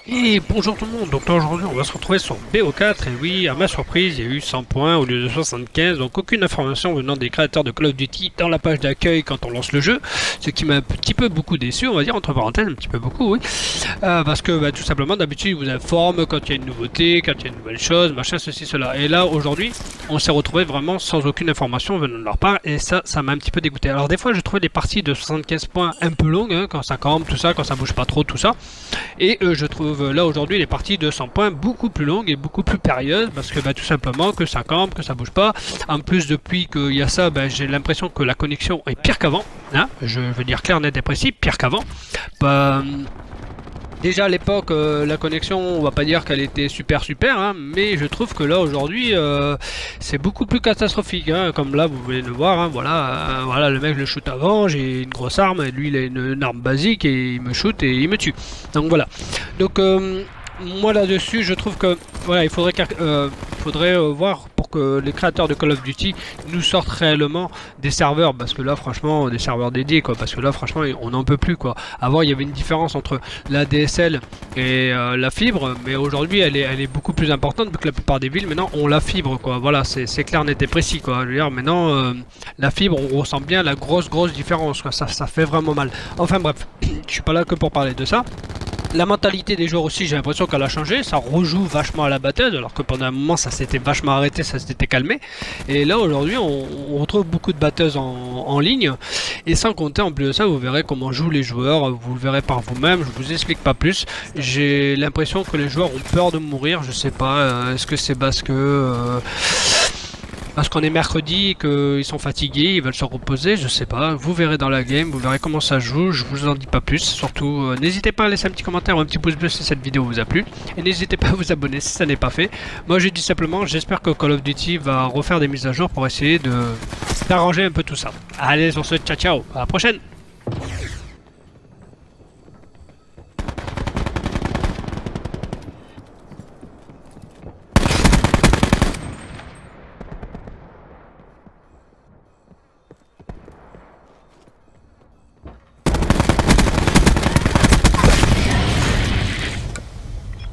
Et bonjour tout le monde, donc là aujourd'hui on va se retrouver sur BO4 et oui, à ma surprise, il y a eu 100 points au lieu de 75, donc aucune information venant des créateurs de Call of Duty dans la page d'accueil quand on lance le jeu, ce qui m'a un petit peu beaucoup déçu, on va dire entre parenthèses, un petit peu beaucoup, oui, parce que tout simplement d'habitude ils vous informent quand il y a une nouveauté, quand il y a une nouvelle chose, machin, ceci, cela, et là aujourd'hui on s'est retrouvé vraiment sans aucune information venant de leur part, et ça m'a un petit peu dégoûté. Alors des fois je trouvais les parties de 75 points un peu longues, hein, quand ça campe, tout ça, quand ça bouge pas trop, tout ça, et je trouve là aujourd'hui les parties de 100 points beaucoup plus longues et beaucoup plus périlleuses parce que tout simplement que ça campe, que ça bouge pas. En plus depuis qu'il y a ça, j'ai l'impression que la connexion est pire qu'avant, hein, je veux dire clair, net et précis, pire qu'avant. Déjà à l'époque, la connexion, on va pas dire qu'elle était super, hein, mais je trouve que là aujourd'hui, c'est beaucoup plus catastrophique. Hein, comme là, vous voulez le voir, hein, voilà, voilà, le mec je le shoot avant, j'ai une grosse arme, et lui il a une arme basique et il me shoot et il me tue. Donc voilà. Donc moi là-dessus, je trouve que voilà, il faudrait voir pour que les créateurs de Call of Duty nous sortent réellement des serveurs, parce que là franchement des serveurs dédiés quoi, parce que là franchement on n'en peut plus quoi. Avant il y avait une différence entre la DSL et la fibre, mais aujourd'hui elle est beaucoup plus importante vu que la plupart des villes maintenant ont la fibre quoi. Voilà, c'est clair, net et précis quoi. Je veux dire, maintenant la fibre, on ressent bien la grosse différence quoi. Ça fait vraiment mal. Enfin bref, je suis pas là que pour parler de ça. La mentalité des joueurs aussi, j'ai l'impression qu'elle a changé, ça rejoue vachement à la batteuse, alors que pendant un moment ça s'était vachement arrêté, ça s'était calmé. Et là aujourd'hui on retrouve beaucoup de batteuses en ligne, et sans compter en plus de ça, vous verrez comment jouent les joueurs, vous le verrez par vous-même, je vous explique pas plus. J'ai l'impression que les joueurs ont peur de mourir, je sais pas, est-ce que c'est parce qu'on est mercredi et qu'ils sont fatigués, ils veulent se reposer, je sais pas. Vous verrez dans la game, vous verrez comment ça joue, je vous en dis pas plus. Surtout, n'hésitez pas à laisser un petit commentaire ou un petit pouce bleu si cette vidéo vous a plu. Et n'hésitez pas à vous abonner si ça n'est pas fait. Moi je dis simplement, j'espère que Call of Duty va refaire des mises à jour pour essayer d'arranger un peu tout ça. Allez, sur ce, ciao, à la prochaine.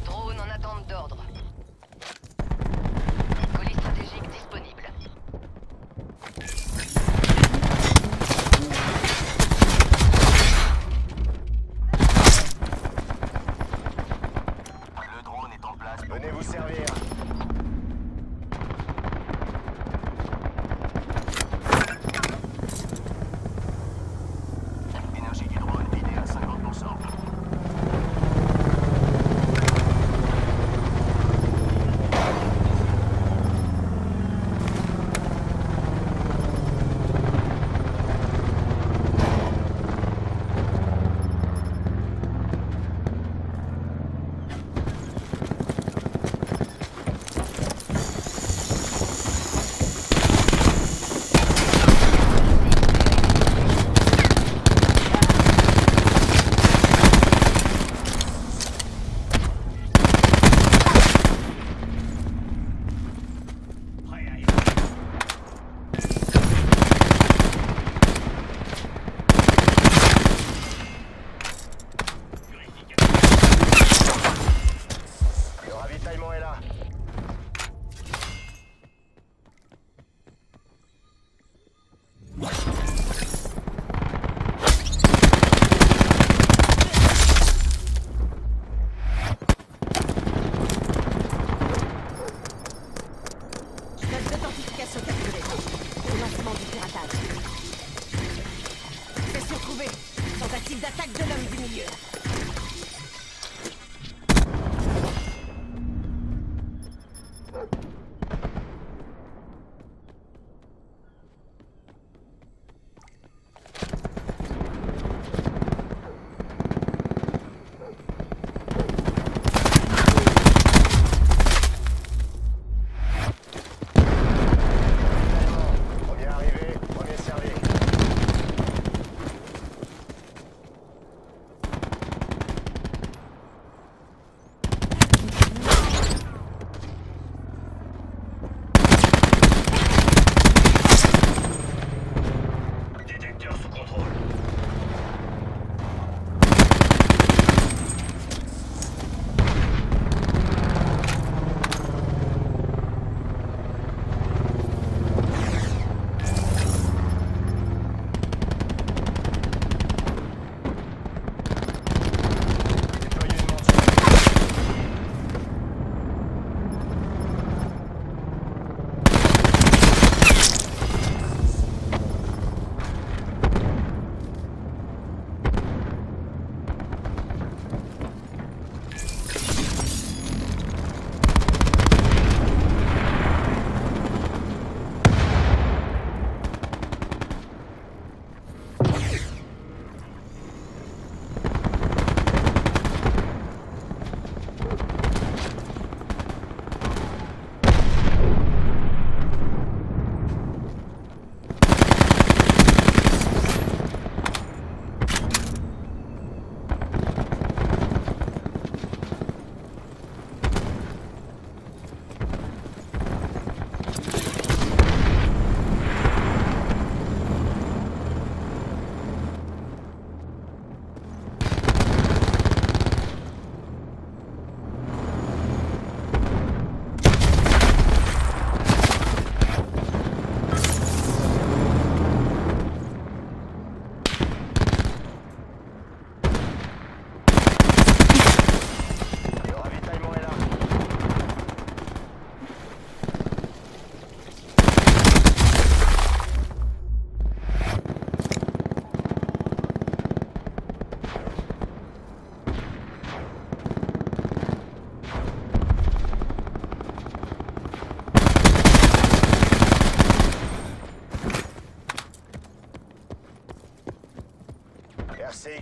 Drone en attente d'ordre. Colis stratégique disponible. Le drone est en place. Venez vous servir. Énergie du drone vidée à 50%.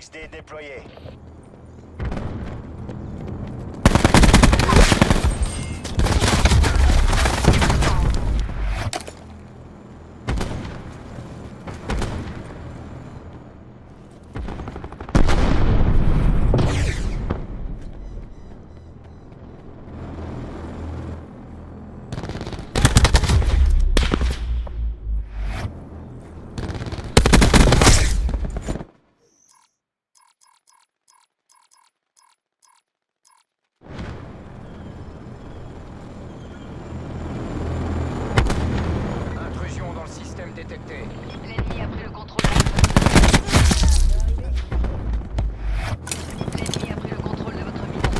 XD déployé. Intrusion dans le système détecté. L'ennemi a pris le contrôle. L'ennemi a pris le contrôle de votre mission.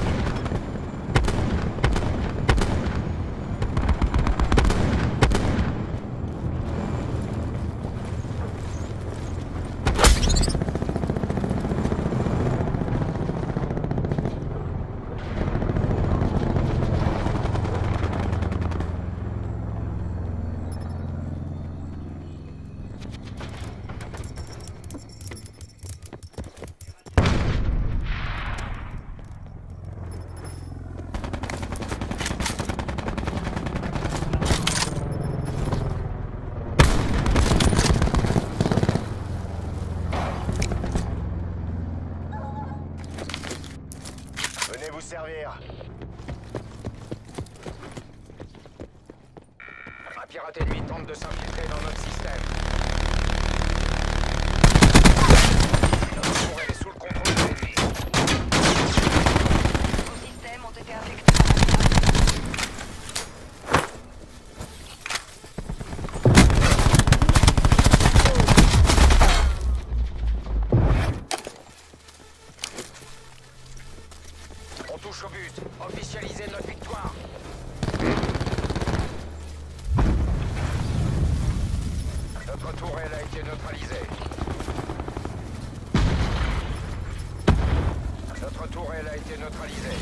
Venez vous servir. Un pirate ennemi tente de s'infiltrer dans notre système. Notre tour est sous le contrôle de l'ennemi. Vos systèmes ont été affectés par la On touche au but. Officialisez notre victoire. Notre tourelle a été neutralisée. Notre tourelle a été neutralisée.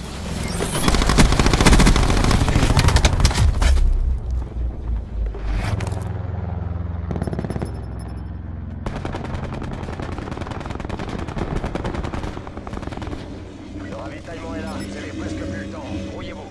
Le ravitaillement est là. Vous avez presque plus le temps. Brouillez-vous.